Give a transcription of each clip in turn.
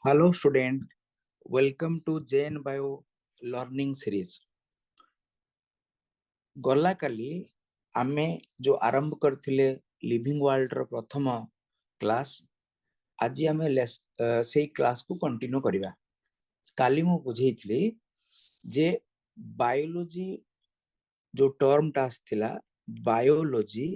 Hello student, welcome to Jain Bio Learning Series. गला काली आमे जो आरंभ करथिले लिविंग वर्ल्ड रो प्रथम क्लास आज आमे सेई क्लास को कंटिन्यू करिवा। काली मु बुझेइथिली जे बायोलॉजी जो टर्म टा आस्थिला बायोलॉजी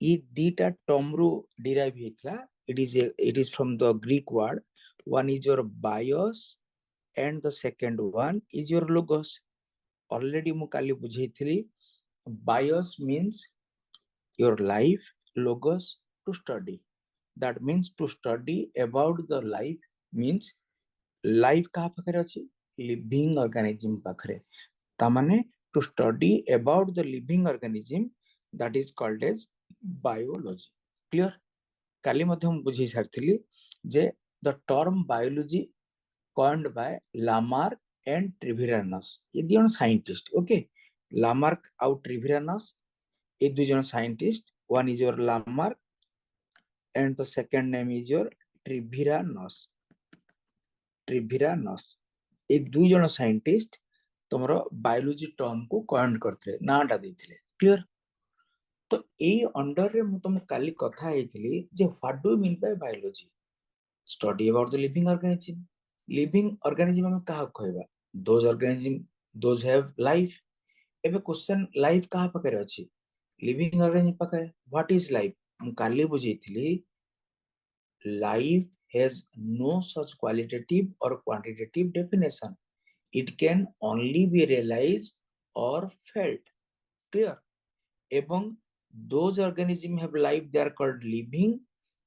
ई दीटा टर्म रो डिराइव हेतला। it is from the Greek word. One is your bios and the second one is your logos. Already mu kali bujheithili bios means your life, logos to study. That means to study about the life means life kaha pakhare achi, living organism pakhare. Tamane to study about the living organism, that is called as biology. Clear? काली मध्यम बुझी सारथिली जे the term biology coined by Lamarck and Treviranus. ये दो scientist, okay? Lamarck और Treviranus, ये दो जन scientist. One is your Lamarck and the second name is your Treviranus. Treviranus. ये दो जन साइंटिस्ट तुमरो बायोलॉजी टर्म को कॉइन करथले, नाटा देथिले. क्लियर? तो ए अंडर रे मु तुम काली कथा हेतिली जे what do you mean by biology? Study about the living organism. Living organism हम कहा कहबा? Those organism those have life. एबे क्वेश्चन लाइफ कहा पकरे अछि? लिविंग ऑर्गेनिज्म पकरे. What is life? हम काली बुझीथिली life has no such qualitative और quantitative definition. It can only B realised और फेल्ट. क्लियर? एवं those organisms have life, they are called living,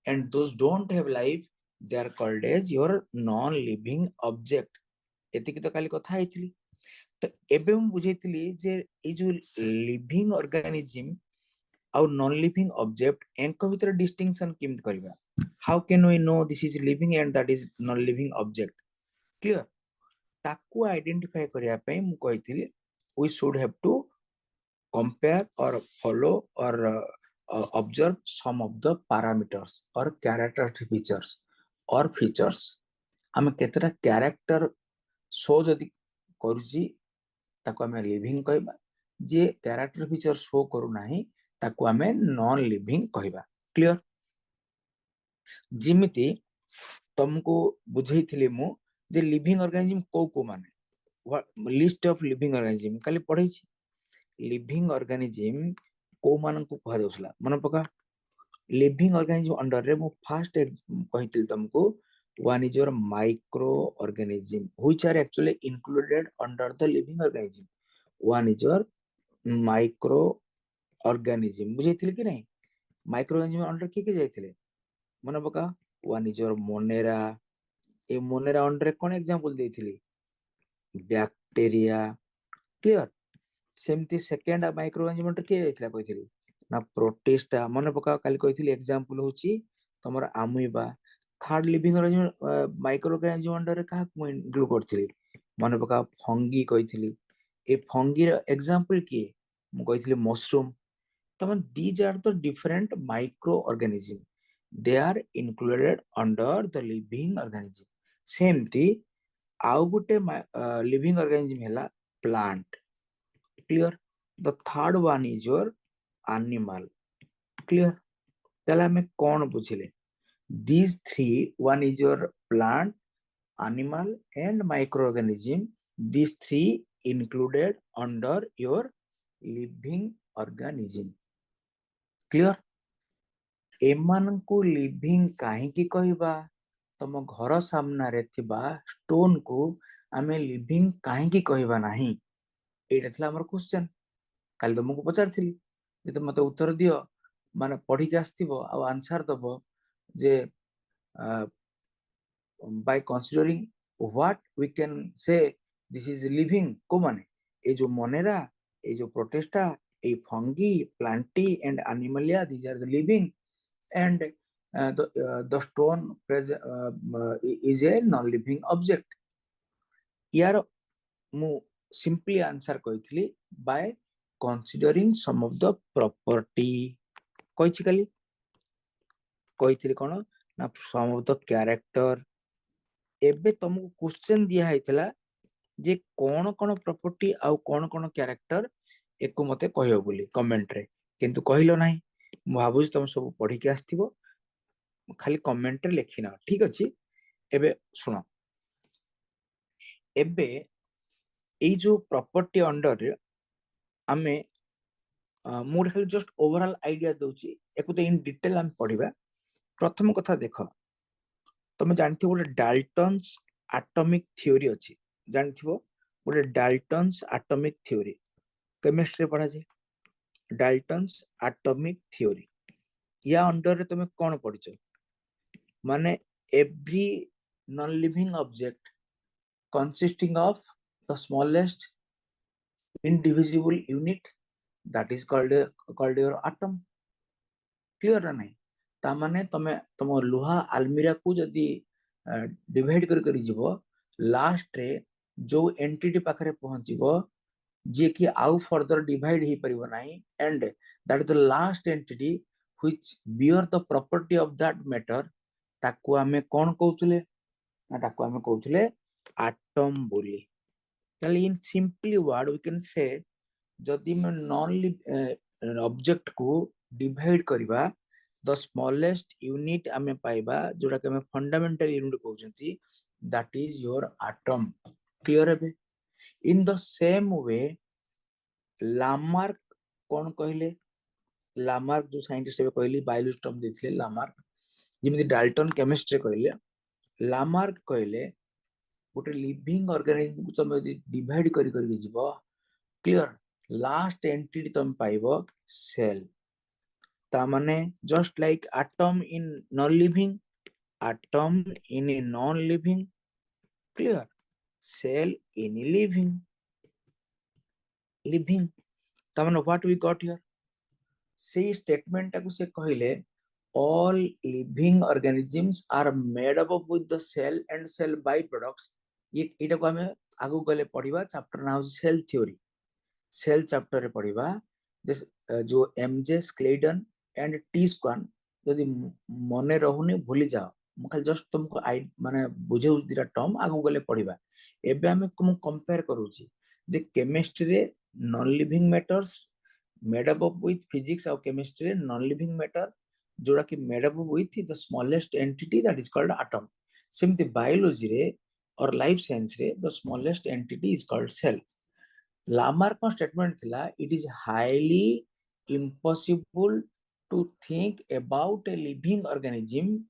and those don't have life, they are called as your non living object. एतिकी तो काली कथा हेतिली. तो एबे हम बुझेतिली जे ए जो लिविंग ऑर्गेनिज्म और नॉन लिविंग ऑब्जेक्ट एंक भीतर डिस्टिंक्शन केम करबा? How can we know this is living and that is non living object? Clear? ताकू आइडेंटिफाई करिया पे मु कहितिली we should have to compare or follow or observe some of the parameters or characteristic features or features. हम केतरा character show जदि करूची ताको हमें लिविंग कहबा. जे कैरेक्टर फीचर शो करू नाही ताको हमें नॉन लिविंग कहबा. क्लियर? जिमिति तुमको बुझेइथिले मु जे लिविंग ऑर्गेनिज्म को माने लिस्ट ऑफ लिविंग ऑर्गेनिज्म काली पढैछि. लिविंग ऑर्गेनिज्म को मान को कहा जाउसला मन पका. लिविंग ऑर्गेनिज्म अंडर रे मु फर्स्ट कहितिल तुमको one is your microorganism which are actually included under the living organism. One is your microorganism. बुझेतिल कि नहीं? माइक्रोऑर्गेनिज्म अंडर के जाइतिले मन पका. one is your monera. ए मोनेरा अंडर कोन एग्जांपल देइथिली? बैक्टीरिया. क्लियर? सेमती सेकेंड माइक्रोऑर्गेनिज्म अंडर के जाइतिला कहिथिली ना प्रोटिस्टा. मन पका काली कहिथिली एग्जांपल होची तमर amoeba. Third living organism microorganism under का इंक्लूड करथिली मन पका फंगी कहिथिली. ए फंगी रो एग्जांपल की मु कहिथिली मशरूम. तमन these are the different microorganism, they are included under the living organism. सेमती आउ गुटे लिविंग ऑर्गेनिज्म हैला plant. Clear? The third one is your animal. Clear? तले हमें कौन बुझिले? These three, one is your plant, animal and microorganism. These three included under your living organism. Clear? एमान को living काहे की कहबा? तम घर सामना रे थिबा स्टोन को आमे लिविंग काहे की कहबा नाही? एटा थला हमर क्वेश्चन. काल तुमको पचारथिली जे तुम मते उत्तर दियो माने पढी के आस्थिबो आ आंसर दबो जे by considering what we can say this is living को माने ए जो मोनेरा, ए जो Protista, A fungi, Plantae and animalia, these are the living, and the stone is a non living object. यार मु simply answer कहिथिली by considering some of the property. कहिछि खाली कहिथिली कोन ना some of the character एबे तुमको question दिया हैतला जे कौन कौन property आउ कौन कौन कैरेक्टर एको मते कहयो बोली कमेंट रे किंतु कहिलो नाही मु भाबुज तुम सब पढ़ी के आस्थिबो खाली कमेंट रे लिखिना ठीक अछि एबे सुनो एबे एई जो प्रॉपर्टी अंडर रे आमे मोर खाली जस्ट ओवरऑल आइडिया दउची एको तो इन डिटेल हम पढ़िबा प्रथम कथा देखो तुम जानथिबो गोटे डाल्टन्स एटॉमिक थ्योरी अछि जानथिबो गोटे डाल्टन्स एटॉमिक थ्योरी केमिस्ट्री पढ़ा जाए डाल्टन्स एटॉमिक थ्योरी या अंडर रे तुम कोन पढ़िছো माने every non living object consisting of the smallest indivisible unit that is called your atom clear ना नहीं ता माने तमे तम लुहा अलमीरा को जदी डिवाइड कर जीवो लास्ट रे जो एंटिटी पाखरे पहुंचीबो जे कि आउ फर्दर डिवाइड ही परिबो नाही and that is the last entity which bear the property of that matter ताको हमें कोन कहउतले ना ताको हमें कहउतले एटम बोली ताले in simply word we can say जदि मैं नॉन ऑब्जेक्ट को डिवाइड करबा द स्मॉलेस्ट यूनिट आमे पाइबा जोटा के हमें फंडामेंटल यूनिट कहउचंती that is your atom clear है in the same way Lamarck कौन कहले लामार्क जो साइंटिस्ट कहली बायोलॉजी टर्म देथिले लामार्क जेमिति डाल्टन केमिस्ट्री कहले लामार्क कहले गोटे लिविंग ऑर्गेनिज्म को तुम डिवाइड करी जीवो क्लियर लास्ट एंटिटी तुम पाइबो सेल ता माने just like atom in non living atom in a non living clear cell in living ता माने व्हाट वी गॉट हियर से स्टेटमेंट को से कहले all living organisms are made up with the cell and cell byproducts ये एटा को हमें आगु गले पढ़िबा chapter now cell theory cell chapter रे पढ़िबा दिस जो M J Schleiden and T Schwann यदि मने रहउनी भूली जाओ म खाली जस्ट तुमको माने बुझेउ दिरा टर्म आगु गले पढ़िबा एबे हमें तुम कंपेयर करूची जे केमिस्ट्री रे non living matters made up with physics और केमिस्ट्री रे नॉन लिविंग मैटर जोड़ा कि made up with the smallest entity that is called atom simply biology रे और लाइफ साइंस रे the smallest entity is called cell Lamarck का statement थिला it is highly impossible to think about a living organism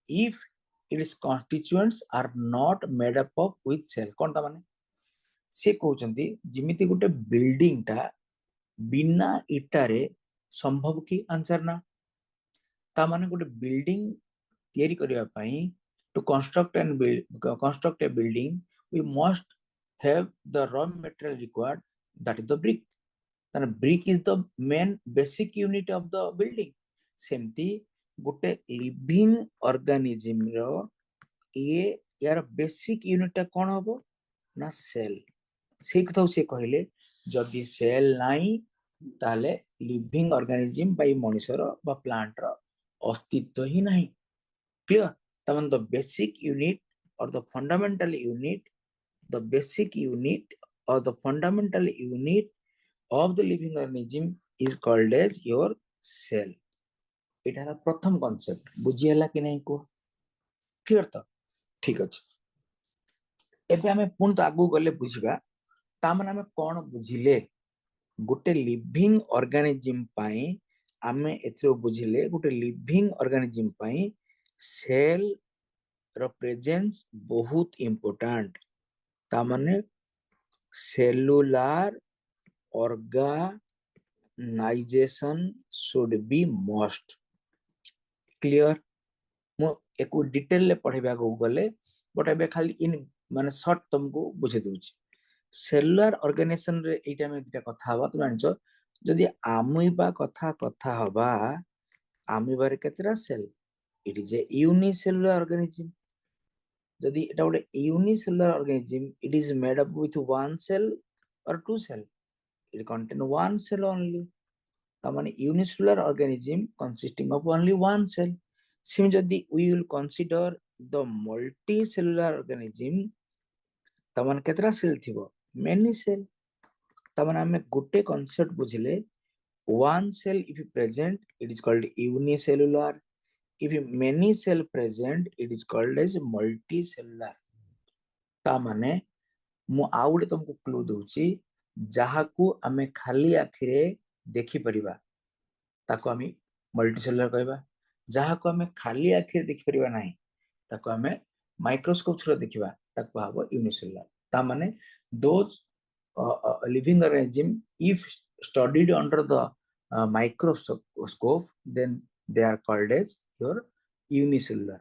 if its constituents are not made up with cell कोन ता माने से कहउचंती जिमिति गुटे building ता बिना इटारे संभव की आंसर ना ता माने गोटे बिल्डिंग तैयारी करिया पई to construct a building we must have the raw material required that is the brick then brick is the main basic unit of the building सेमती गोटे लिविंग ऑर्गेनिज्म रो ये यार बेसिक यूनिट कौन हबो ना सेल से कथा से कहले जदि सेल नाही ताले लिविंग ऑर्गेनिज्म बाई मनुष्यर बा प्लांट रो अस्तित्व ही नहीं क्लियर तमन द बेसिक यूनिट और the fundamental unit the basic unit or the fundamental unit of the living organism is called as your cell এটা হলো প্রথম কনসেপ্ট বুঝি ହେଲା कि नहीं को क्लियर तो ठीक अछि एबे हमें पुन तो आगु गले बुझिबा ता माने हमें कोन बुझिले गोटे लिविंग ऑर्गेनिज्म पाई हमें एथरो बुझिले गोटे लिविंग ऑर्गेनिज्म पाई सेल रो प्रेजेंस बहुत इंपोर्टेंट ता माने cellular organization should be most clear मो एको डिटेल ले पढ़ेबा को गले बट एबे खाली इन माने शॉर्ट तुमको बुझे दूची सेलुलर ऑर्गेनाइजेशन रे एटा में दुटा कथा हबा तुम जानछो जदि आमुइबा कथा हबा आमुइबार केतरा cell it is a unicellular organism जदि एटा गोटे unicellular organism it is made up with one cell or two cell it contain one cell only तामाने unicellular organism consisting of only one cell similarly we will consider the multi cellular organism तमन केतरा cell थिबो many cell तमन हमें गोटे concept बुझिले one cell if present it is called unicellular if many cell present it is called as multicellular ता माने मु आउ गोटे तुमको क्लू दउची जहाकू आमे खाली आखिरे देखि परिबा ताको आमे मल्टीसेलुलर कहबा जहाकू आमे खाली आखिरे देखि परिबा नाही ताको आमे माइक्रोस्कोप थ्रू देखिबा ताको हाबो यूनिसेलुलर ता माने those living organism if studied under the microscope then they are called as your unicellular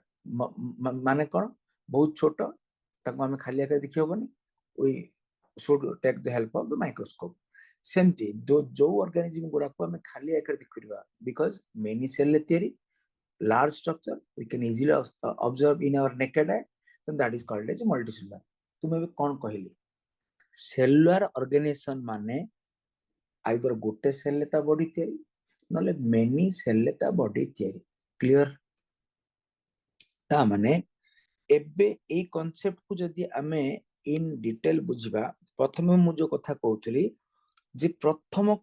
माने कोन बहुत छोट ताको आमे खाली आके देखि होबनी we should take the help of the microscope सेमती दो जो ऑर्गेनिज्म गुडा को आमे खाली आके देखिबा because many cell theory large structure we can easily observe in our naked eye then that is called as multicellular तुम ଏବେ कोन कहली सेलुलर ऑर्गेनाइजेशन माने आइदर गोटे सेल लेता बॉडी थियरी नले मेनी सेल लेता बॉडी थियरी क्लियर ता माने एबे ए कांसेप्ट को जदी हमें इन डिटेल बुझिबा प्रथमे मु जो कथा कहउतली जे प्रथम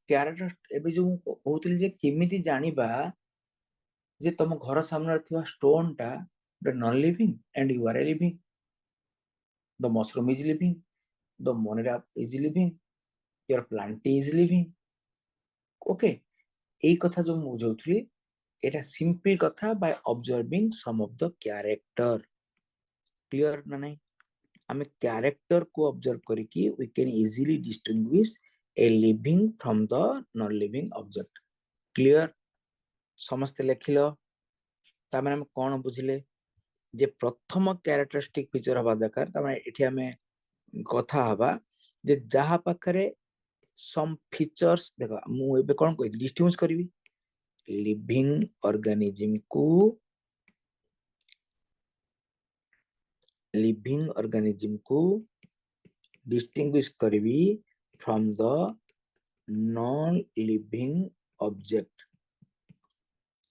कैरेक्टर एबे जो कहउतली जे केमिति जानिबा जे तुम घर सामने थिबा स्टोन टा non living and you are living the mushroom is living the monera is living your plant is living okay এই কথা जो मु बुझौथली এটা सिंपल कथा by observing some of the character clear ना नहीं हमें कैरेक्टर को ऑब्जर्व करके we can easily distinguish a living from the non living object clear समस्त लेखिलो ता माने हम कोन बुझिले जे प्रथम कैरेक्टरिस्टिक फीचर हबा दरकार ता माने एठी हमें कथा हबा जे जहा पाखरे सम फीचर्स देखो मु एबे कोन कहि डिस्टिंग्विश करबी लिविंग ऑर्गेनिज्म को डिस्टिंग्विश करबी from the non living object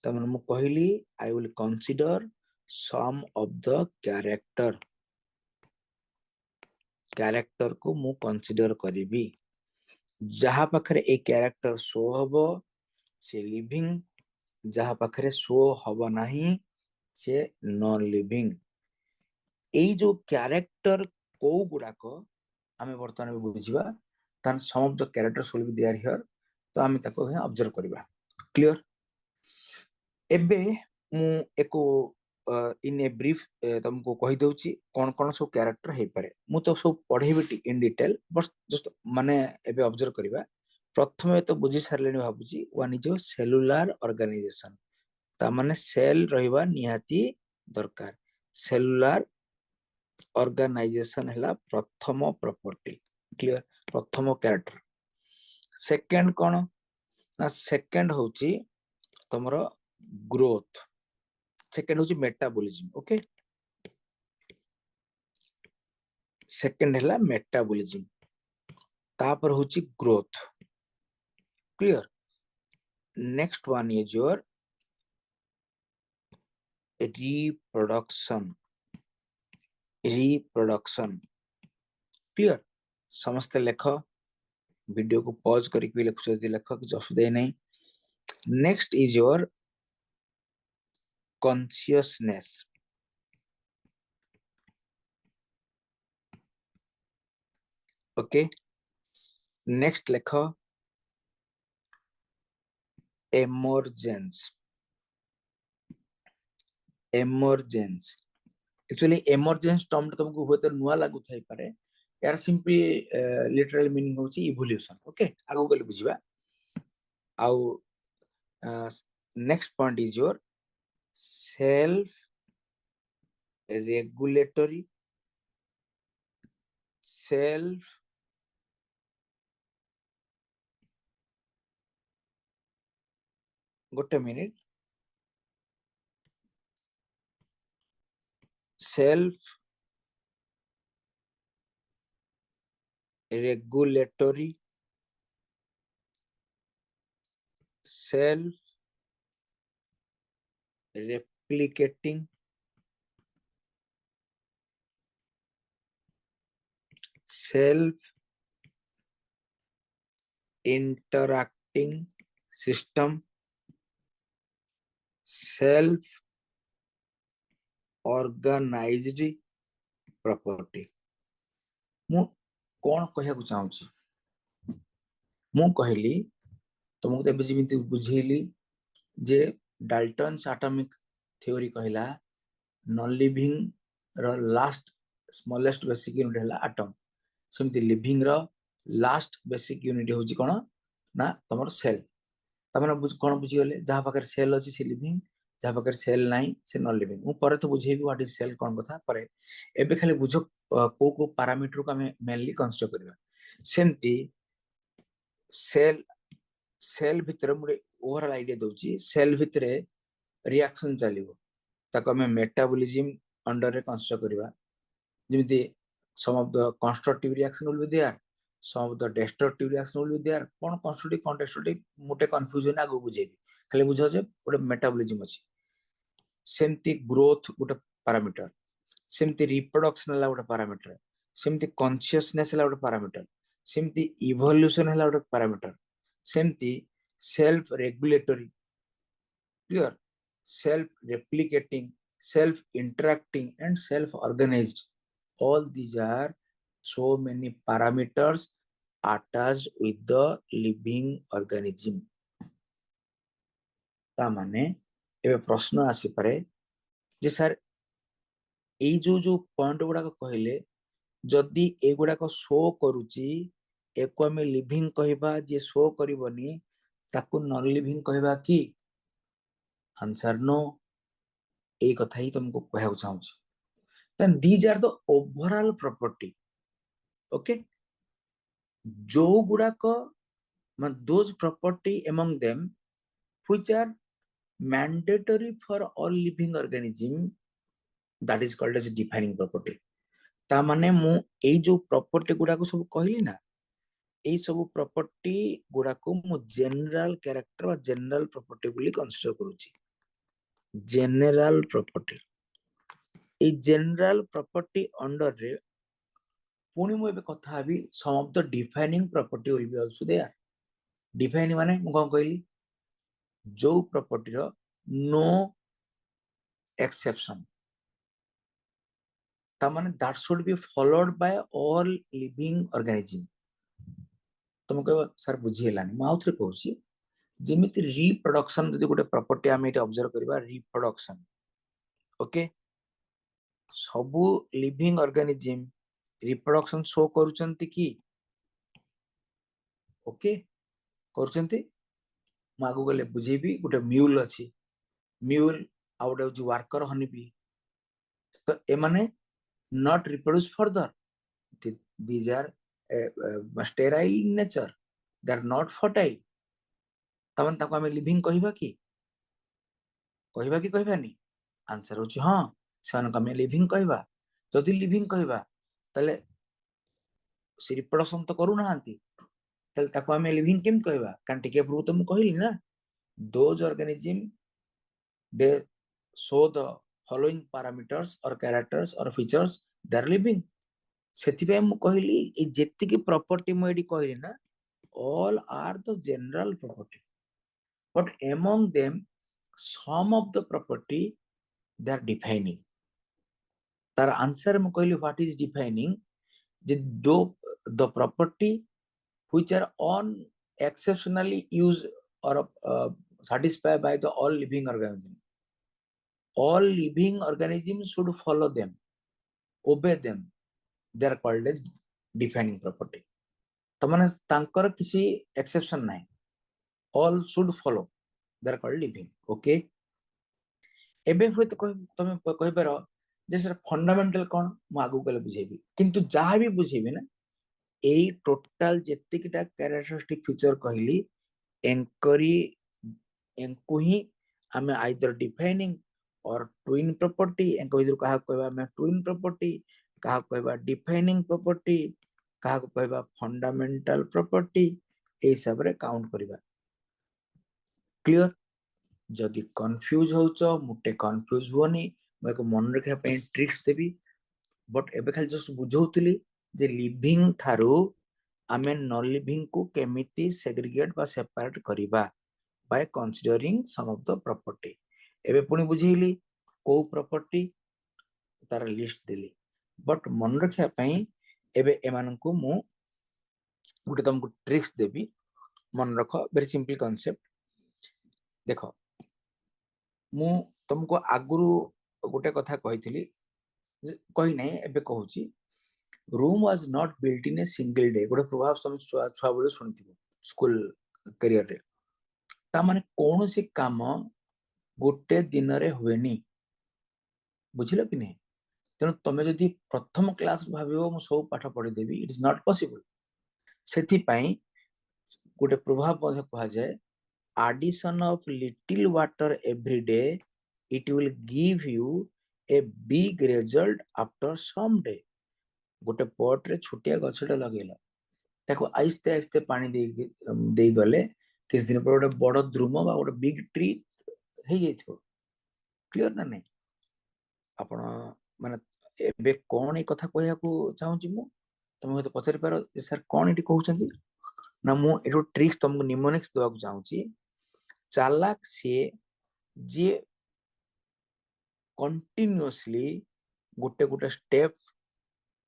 तमन मु कहली I will consider some of the character को मु कंसीडर करबी जहा पाखरे ए कैरेक्टर शो हबो से लिविंग जहा पाखरे शो हबो नाही से नॉन लिविंग एई जो कैरेक्टर को गुडाको आमे वर्तमान बुझिबा तान some of the characters will be there here तो आमे ताको ऑब्जर्व करबा क्लियर एबे मु एको इन ए ब्रीफ तुमको कहि दउची कोन कोन सब कैरेक्टर हे पारे मु तो सब पढेबी इन डिटेल बस जस्ट माने एबे ऑब्जर्व करबा प्रथमे तो बुझी सारलेनी भाबुची वन इज सेलुलर ऑर्गेनाइजेशन ता माने सेल रहिबा निहाती दरकार सेलुलर ऑर्गेनाइजेशन हला प्रथम प्रॉपर्टी क्लियर प्रथम कैरेक्टर सेकंड कोन ना सेकंड होची तमरो ग्रोथ सेकंड होची मेटाबॉलिज्म ओके सेकंड हला मेटाबॉलिज्म तापर होची growth clear next one is your reproduction clear समस्त लेख वीडियो को पॉज करके भी लिखो यदि लेख कुछ असुविधा नहीं next is your consciousness okay next लेख एमर्जेंस एक्चुअली एमर्जेंस टर्म तुमको होते नुआ लागु थाई पारे यार सिंपली लिटरल मीनिंग होची इवोल्यूशन ओके आगो गले बुझिबा आउ next point is your self regulatory self गोटे minute self regulatory self replicating self interacting system, self organized property। मु कौन कहया चाहूँगी मु कहली तुमको तो एमती बुझेली जे डाल्टन्स एटॉमिक थ्योरी कहला नॉन लिविंग रो लास्ट स्मॉलेस्ट बेसिक यूनिट है एटम सेमती लिविंग रो लास्ट बेसिक यूनिट होची कोन ना तमर सेल तमने कोन बुझीगले जहाँ पाकर सेल अछि से लिविंग जहाँ पाकर सेल नाही से नॉन लिविंग मु परे तो बुझेबी व्हाट इज सेल कोन कथा परे एबे खाली बुझो को पैरामीटर को हमें मेनली कंसीडर करबा सेमती सेल सेल भितर मुझे ओवरऑल आइडिया दउची सेल भितर रिएक्शन चलिबो ताको हमें मेटाबॉलिज्म अंडर रे कंसीडर करबा जेमिति some of the constructive reaction will be there some of the destructive reaction will be there cone constructive cone destructive मोटे कंफ्यूजन आगो बुझेबी खाली बुझो जे ओटे मेटाबॉलिज्म अछि सेमती ग्रोथ गोटे पैरामीटर सेमती रिप्रोडक्शन हला गोटे पैरामीटर सेमती कॉन्शियसनेस हला गोटे पैरामीटर सेमती इवोल्यूशन हला गोटे पैरामीटर सेमती self regulatory clear self replicating self interacting and self organized all these are so many parameters attached with the living organism ता माने एबे प्रश्न आसी पारे जे सर एई जो पॉइंट गुडा को कहले जदी ए गुडा को शो करूची एको हमें लिविंग कहबा जे शो करबनी ताकू नॉन लिविंग कहबा की आंसर नो ए कथा ही तुमको कहया चाहूँ then these are the overall property okay जो गुड़ाक those property among them which are mandatory for all living organism that is called as defining property ता माने मु एई जो प्रॉपर्टी गुड़ा को सब कहली ना एई सब प्रॉपर्टी गुड़ा को मु जनरल कैरेक्टर और जनरल प्रॉपर्टी बोली कंसीडर करूची जनरल प्रॉपर्टी ए जनरल प्रॉपर्टी अंडर रे पुणी मु एबे कथा हबी some of the defining property will be also there defining माने मु कोन कहली जो प्रॉपर्टी रो नो एक्सेप्शन ता माने that should be followed by all living organism तुम कह सर बुझी हलानी मु आउथरे कहूची जेमिति रिप्रोडक्शन जदि गोटे प्रॉपर्टी आमे एटा ऑब्जर्व करबा रिप्रोडक्शन ओके सबु लिविंग ऑर्गेनिज्म रिप्रोडक्शन शो करूचंती की ओके करूचंती मागु गले बुझेबी गोटे म्यूल अछि mule out of worker honey B तो ए माने not reproduce further these are sterile in nature they are not fertile तमन ताको हमें लिविंग कहबा की कहबानी आंसर होची हां सन को हमें लिविंग कहबा जदि लिविंग कहबा तले से रिप्रोडक्शन तो करू नाहंती तले ताको हमें लिविंग केम कहबा कान टिके प्रूव तो मु कहली ना those organism they show the following parameters or characters or features they are living सेतिबे मु कहली ए जेति की प्रॉपर्टी मु एडी कहली ना all are the general property but among them some of the property they are defining तार answer मु कहली what is defining जे दो the property which are on exceptionally used or satisfied by the all living organism all living organisms should follow them obey them they are called as defining property तमने तांकर किसी exception नाही all should follow they are called living okay एबे होय तो तमे कहि पारो जे sir fundamental कोन मु आगु गले बुझेबी किंतु जहा भी बुझेबी ना एई टोटल जेतिकटा कैरेक्टरिस्टिक फीचर कहली एंकरी एंको ही हमें आइदर डिफाइनिंग और ट्विन प्रॉपर्टी एंको इधर कहा कहबा हमें ट्विन प्रॉपर्टी कहा कहबा डिफाइनिंग प्रॉपर्टी कहा कहबा फंडामेंटल प्रॉपर्टी ए सब रे काउंट करबा क्लियर जदि कंफ्यूज होच मुटे कंफ्यूज होनी मैं को मन रखा पे ट्रिक्स देबी बट एबे खाली जस्ट बुझौतली जे लिविंग थारू आमे नॉन लिविंग को केमिति सेग्रीगेट बा सेपरेट करिबा by considering some of the property. एबे पुनी बुझेली को प्रॉपर्टी तार लिस्ट देली, बट मन रखिया पई एबे एमान को मु गुटे तुमको ट्रिक्स देबी। मन रख, वेरी सिंपल कांसेप्ट। देखो मु तुमको आगुरु गोटे कथा कहिथिली, कहि नै एबे कहूची, room was not built in a single day. गोटे प्रभाव तुम छुआ बेले सुनिथिबो स्कूल करियर रे। ता माने कोनोसी काम गोटे दिन रे हुएनी, बुझिलो कि नै? तेणु तुम जदि प्रथम क्लास भाविबो मु सब पाठ पढ़ी देबी, इट इज नॉट पॉसिबल। सेथि पई गोटे प्रभाव मध्ये कहा जाए, addition of little water every day, it will give you a big result after some day। गोटे पॉट रे छोटिया गछटा लगेला, ताको आस्ते आस्ते पानी दे गले किस दिन पर गोटे बड़ द्रुम बा गोटे बिग ट्री हे जाइथो। क्लियर ना नहीं? आपण माने एबे कोन ए कथा कहया को चाहूची मु, तुम तो पचारि पारो सर कोन एटी कहउछंती ना। मु एटो ट्रिक्स तुमको निमोनिक्स देवा को चाहूची। चालाक से जे कंटिन्यूअसली गोटे गोटे स्टेप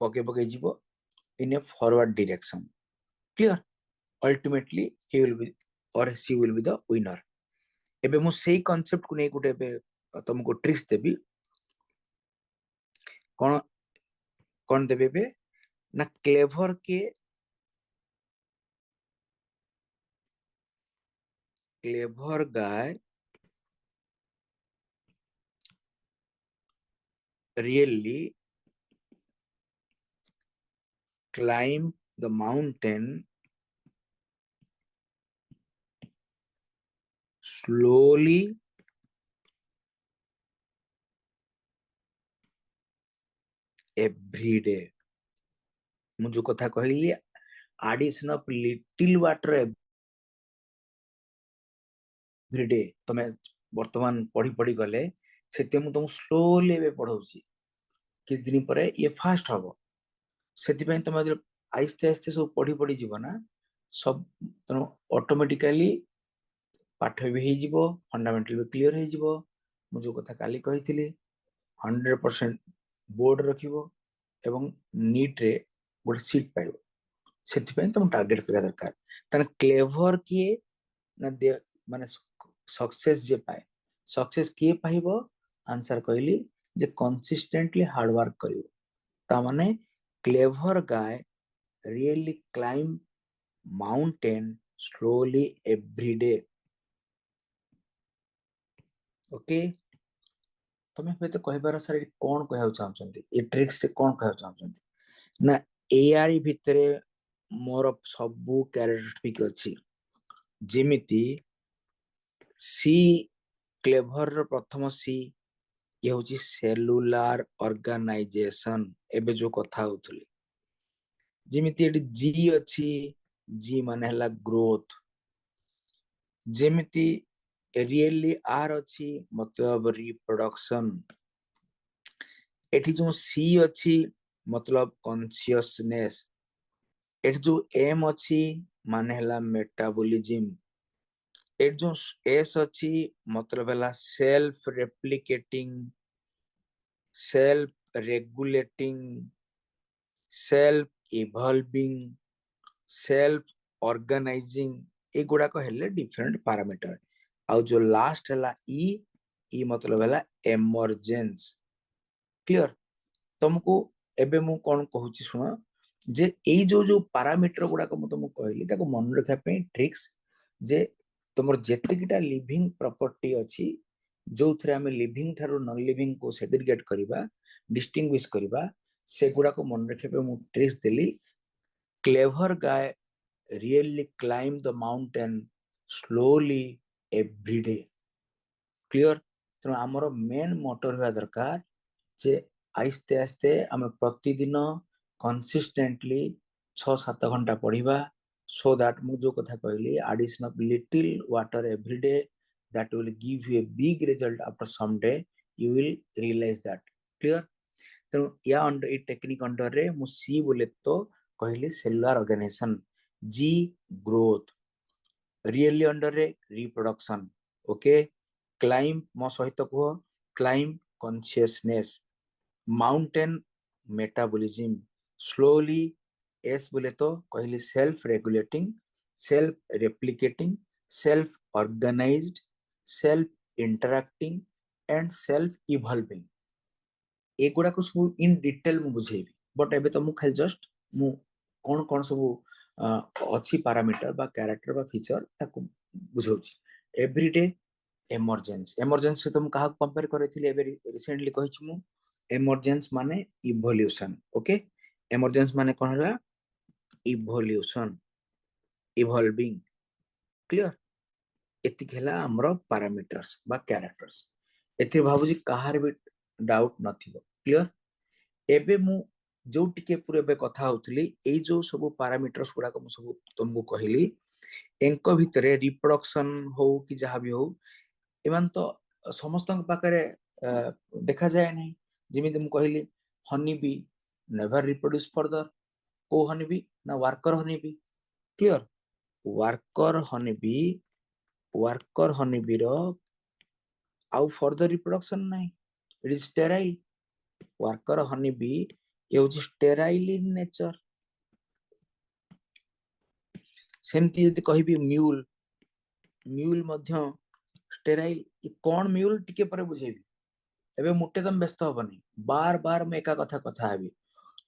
पके पके जीवो in a forward direction. Clear? Ultimately he will be और C will be the winner. एबे मु सेही कांसेप्ट को नै गोटे एबे तुमको ट्रिक्स देबी। कोन कोन देबे बे ना, clever guy really climb the mountain slowly every day। मु जो कथा कहली, addition of little water every day, तमे वर्तमान पढ़ी पढ़ी गले सेते मु तुम स्लोली एबे पढ़ौची। किस दिन परे ये फास्ट हबो, सेति पई तमे आस्ते आस्ते सब पढ़ी पढ़ी जीव ना, सब तनो ऑटोमेटिकली पाठ भी हे जीवो, फंडामेंटल भी क्लियर हे जीवो। मु जो कथा काली कहिथिली 100% बोर्ड रखिबो एवं नीट रे गोटे सीट पाइबो। सेति पई तुम टारगेट करिया दरकार। तने क्लेवर किए ना दे माने सक्सेस जे पाए, सक्सेस किए पाइबो? आंसर कहली जे कंसिस्टेंटली हार्ड वर्क करियो। ता माने clever guy really climb mountain slowly every day. Okay, तमे हयतो कहबार सर कोन कहउ चाहछंती, ए ट्रिक्स रे कोन कहउ चाहछंती ना, एआई भितरे मोर सबु कैरेक्टरिस्टिक अछि। जेमिति सी, क्लेवर रो प्रथम सी ये होची सेलुलर ऑर्गेनाइजेशन। एबे जो कथा होतली जेमिति एटी जी अछि, जी माने हला ग्रोथ। जेमिति रियली आर अछि मतलब रिप्रोडक्शन। एटी जो सी अछि मतलब कॉन्शियसनेस। एटी जो एम अछि माने हला मेटाबॉलिज्म। एट जो एस अछि मतलब हला self replicating, self regulating, self evolving, self organizing. ए गुडा को हेले डिफरेंट पैरामीटर। आउ जो लास्ट हला ई मतलब हला एमर्जेंस। क्लियर? तुमको एबे मु कोन कहूची सुनो, जे एई जो पैरामीटर गुडा को मु तुमको कहली ताको मन रखा पे ट्रिक्स, जे तुमर जेतिकिटा लिविंग प्रॉपर्टी अछि जो थरे हमें लिविंग थारो नॉन लिविंग को सेग्रीगेट करिबा, डिस्टिंग्विश करिबा, से गुडा को मन रखे पे मु tricks Delhi. Clever guy really climb the mountain slowly every day. Clear? तो हमरो मेन मोटर हुआ दरकार जे आस्ते आस्ते आम प्रतिदिन कंसिस्टेंटली 6-7 घंटा पढ़िबा, सो दैट मु जो कथा कहली addition of little water every day that will give you a big result after some day, you will realize that। clear? तेणु या अंडर ए टेक्निक अंडर रे मु सी बोले तो कहली cellular organization, G growth, really under रे reproduction, okay, climb मो सहित कह climb consciousness, mountain metabolism, slowly S बोले तो कहली self regulating, self replicating, self organized, self interacting and self evolving. एगुड़ा को सब इन डिटेल मु बुझेबी, बट एबे तो मु खाली जस्ट मु कौन कौन सब अच्छी पैरामीटर बा कैरेक्टर बा फीचर ताको बुझौछि। एवरीडे एमरजेंसी, एमरजेंसी तो मु कहा कंपेयर करथिले एबे रिसेंटली कहिछि मु एमरजेंसी माने इवोल्यूशन, ओके, एमरजेंसी माने कोन हला इवोल्यूशन, इवॉल्विंग, क्लियर। एतिक हला हमरो पैरामीटर्स बा कैरेक्टर्स। एथि भाबुजी कहार भी डाउट नथिबो, क्लियर। एबे मु जो टिके पूरे बे कथा होतली ए जो सब पैरामीटर्स गुडा को सब तुमको कहली एंको भितरे रिप्रोडक्शन हो कि जहां भी हो एमान तो समस्त पाखरे देखा जाए नहीं। जिमिति मु कहली honey bee never reproduce further, को हनी बी ना worker honey bee, clear. Worker honey bee रो आउ फर्दर रिप्रोडक्शन नहीं, it is sterile. Worker honey bee ये स्टेराइल इन नेचर। सेमती यदि कहबी म्यूल, म्यूल मध्य स्टेराइल। कौन म्यूल टिके पर बुझेबी, एबे मुटे तुम व्यस्त हबनी, बार बार मैं एका कथा कथा हेबी,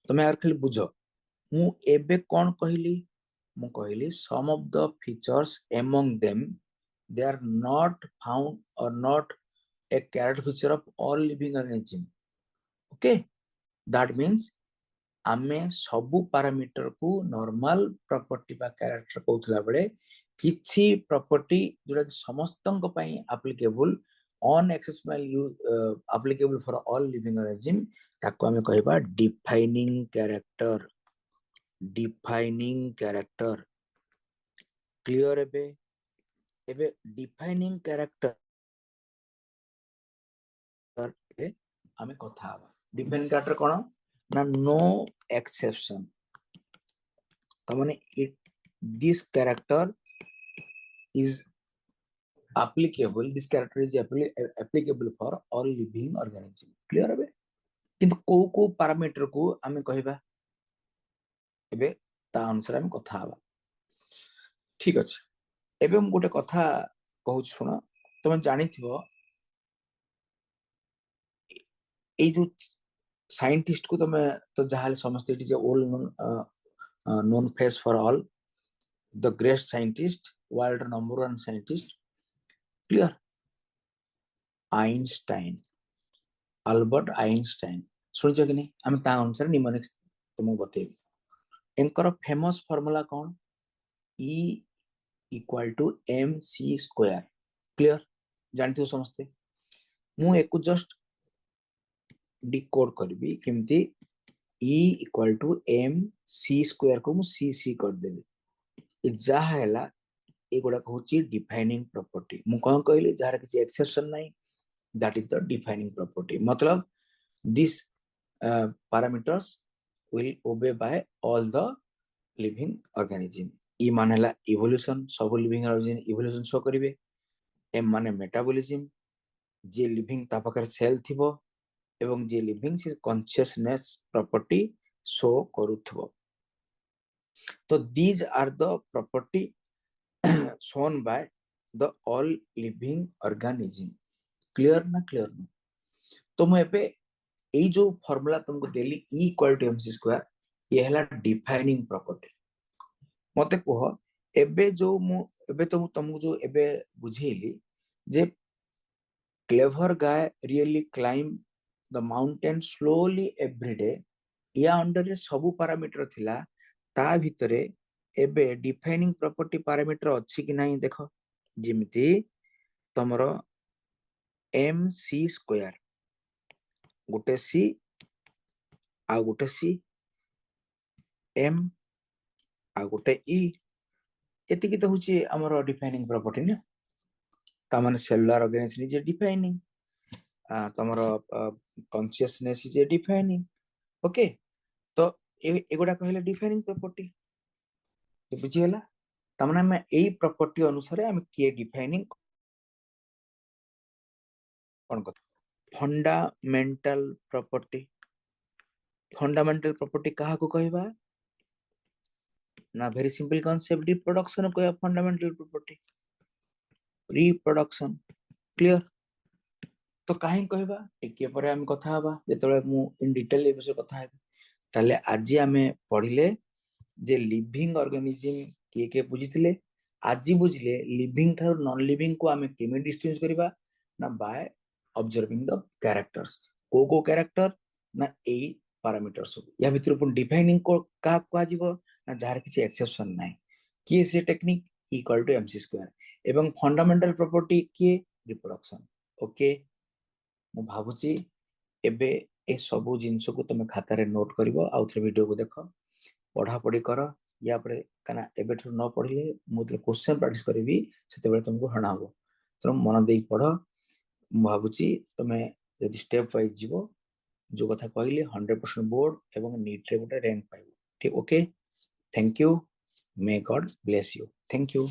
तुम यार खाली बुझ। मु एबे कौन कहली, मु कहली some of the features among them they are not found और not a character feature of all living organism, okay. That means आमे सबु पैरामीटर को नॉर्मल प्रॉपर्टी बा कैरेक्टर कहउतला बेले किछि प्रॉपर्टी जोरा समस्तन को पई applicable on accessible use applicable for all living organism ताको हमें कहबा defining character, defining character, clear. एबे डिफाइनिंग कैरेक्टर हमें कथा हबा। डिफाइनिंग कैरेक्टर कोन ना नो एक्सेप्शन, तो माने it this character is applicable, this character is applicable for all living organism, clear है। किंतु को पैरामीटर को हमें कहबा एबे ता अनुसार हम कथा हबा, ठीक अछि। एबे हम गोटे कथा कहू सुनो, तुम जानिथिबो ए जो साइंटिस्ट को तुम तो जहाल समझते it is all known face for all the great scientist, world number 1 scientist, clear, Einstein, Albert Einstein. सुन कि नहीं, आम ता अनुसार निमोनिक्स तुमको बतेबी। एंकर फेमस फार्मूला कौन, E equal to M C square, clear, जानते हो समझते। मु एको जस्ट डिकोड करबी केमती E equal to M C square को मु सी सी कर देबी। जा हैला एगुडा कहूची डिफाइनिंग प्रॉपर्टी। मु कौन कहली जार किसी एक्सेप्शन नहीं, that is the defining property. मतलब this parameters will obey by all the living organism। ई मान है इवोल्यूशन, सब लिविंग ऑर्गेनिज्म इवोल्यूशन शो करिवे। एम माने मेटाबॉलिज्म, जे लिविंग ता पाखर सेल थिबो एवं जे लिविंग से कॉन्शियसनेस प्रॉपर्टी शो करूथबो। तो these are the property shown by the all living organism, clear ना, क्लियर ना। तो मैं पे ए जो फार्मूला तुमको देली E equal to m c square, ये हला डिफाइनिंग प्रॉपर्टी। मते कह एबे जो मु एबे तो तुमको जो एबे बुझेली जे clever guy really climb the mountain slowly every day, या अंडर रे सब पैरामीटर थिला, ता भितरे एबे डिफाइनिंग प्रॉपर्टी पैरामीटर अछि कि नहीं देखो। जिमिति तमरो एम सी स्क्वायर गोटे सी आ गोटे सी, एम आ गोटे ई, एतिकी तो होची हमरो डिफाइनिंग प्रॉपर्टी ना। ता माने सेलुलर ऑर्गेनिज्म इज डिफाइनिंग, तमरो consciousness is a defining. Okay तो एगुड़ा कहले डिफाइनिंग प्रॉपर्टी बुझीगला तमने में एई प्रॉपर्टी अनुसार हम के डिफाइनिंग कोन कर फंडामेंटल प्रॉपर्टी कहा को कहबा ना वेरी सिंपल कांसेप्ट रिप्रोडक्शन को फंडामेंटल प्रॉपर्टी रिप्रोडक्शन क्लियर तो काहे कहबा टिके परे हम कथा हबा जेतले मु इन डिटेल ए विषय कथा हेबे ताले आज आमे पढिले जे लिविंग ऑर्गेनिज्म के बुझितिले आज बुझिले लिविंग थार नॉन लिविंग को आमे केमे डिस्टिंग्विश करबा ना बाय ऑब्जर्विंग द कैरेक्टर्स को कैरेक्टर ना ए पैरामीटर्स या भितर पुन डिफाइनिंग को का को आजिबो ना जार किछि एक्सेप्शन नाही कि से technique equal to m c square एवं फंडामेंटल प्रॉपर्टी के रिप्रोडक्शन ओके मु भाबुची एबे ए सबु जिंस को तुम खाता रे नोट करिवो आउ थ्रे वीडियो को देखो पढ़ा पढ़ी कर या परे कना एबे ठु न पढ़िले मु त क्वेश्चन प्रैक्टिस करबी सेते बेले तुमको हणा हो तुम मन देई पढ़ मु भाबुची तुमे यदि स्टेप वाइज जीवो जो कथा कहले 100% बोर्ड एवं नीट रे गोटे रैंक पाइबो ठीक okay thank you may God bless you thank you